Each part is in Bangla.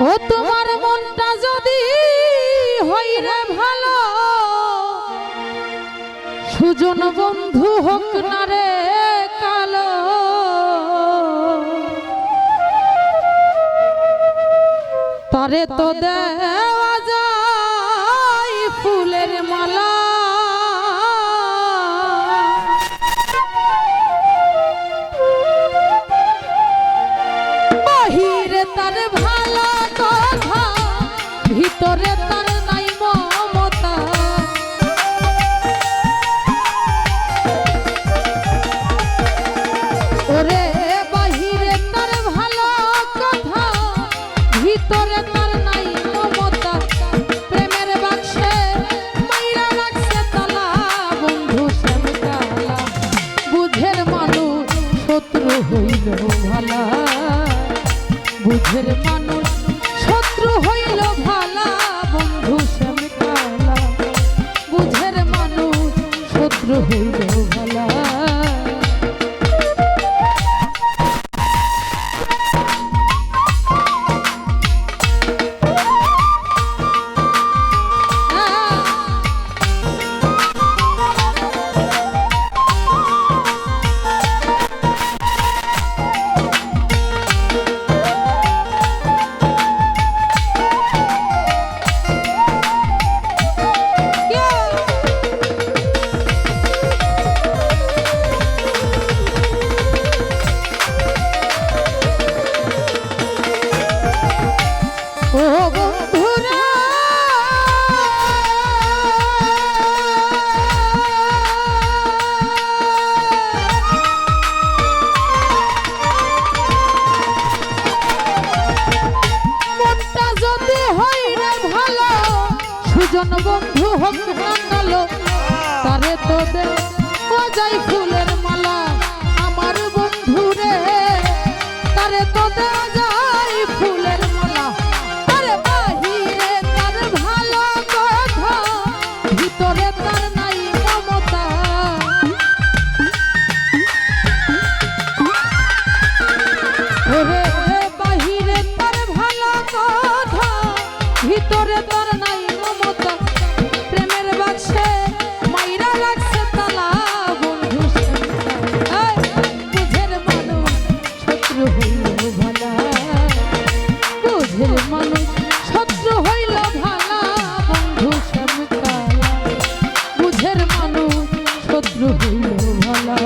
ও তোমার মনটা যদি হইরে ভালো, সুজন বন্ধু হোক না রে কালো। তারে তো দেওয়া যায় ফুলের মালা, বাহিরে তার ভালো কথা, ভিতরে তার নাই মমতা। ওরে বাহিরে তার ভালো কথা, ভিতরে তার নাই মমতা। প্রেমের বাক্সে মাইরা রাখছে তালা, বন্ধু শ্যামকালা। বুঝের মানুষ শত্রু হইল ভালা, বুঝের মানুষ শত্রু হইল ভালা, বন্ধু শ্যামকালা। বুঝের মানুষ শত্রু হইল ভালা। সুজন বন্ধু হোক না কালো, তারে তো দেওয়া যায় ফুলের মালা। আমার বন্ধু রে, তারে তো দেওয়া যায় ফুলের মালা। আরে বাহিরে তার ভালো কথা, ভিতরে তার নাই মমতা। ওরে বাহিরে তার ভালো কথা, ভিতরে তার নাই মমতা। প্রেমের বাক্সে মাইরা রাখছে তালা, বন্ধু বুঝের মানুষ শত্রু হইল ভালা, বুঝের মানুষ শত্রু হইল ভালা, বন্ধু শ্যামকালা। বুঝের মানুষ শত্রু হইল ভালা।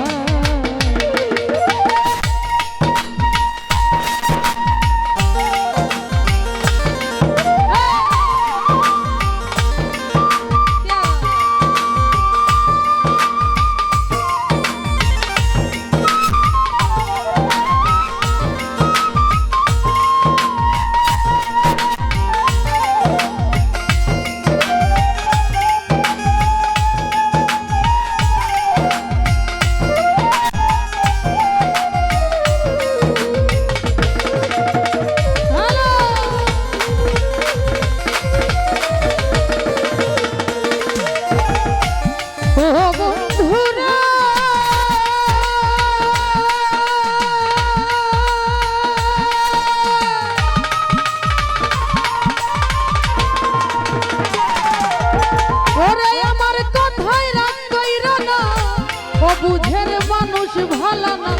বুঝের মানুষ ভালা না,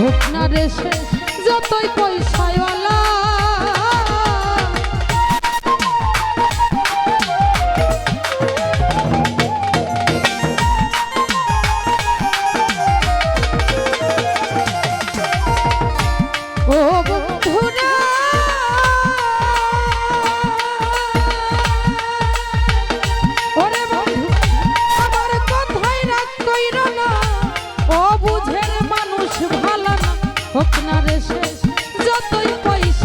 হোক না রে সে যতই পয়সাওয়ালা। ও বন্ধুরা, ওরে বন্ধু আমার কথাই রাগ কইর না। ও বুঝের মানুষ ভালা না, হোক না রে শেষ যতই পয়সা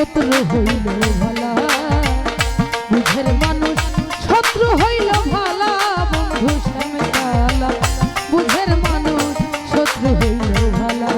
শত্রু হইল ভালা, বুঝের মানুষ শত্রু হইল ভালা, বন্ধু শ্যামকালা বুঝের মানুষ শত্রু হইল ভালা।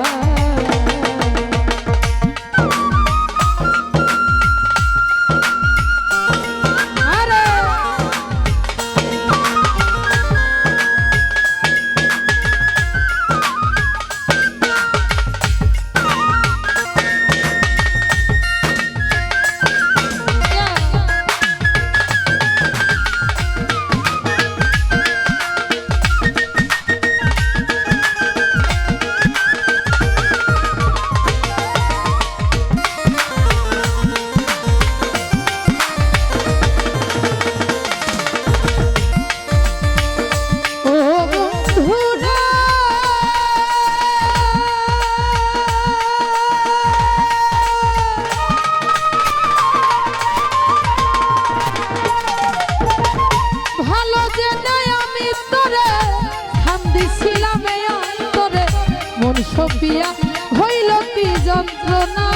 মন সপিয়া হইল কি যন্ত্রণা।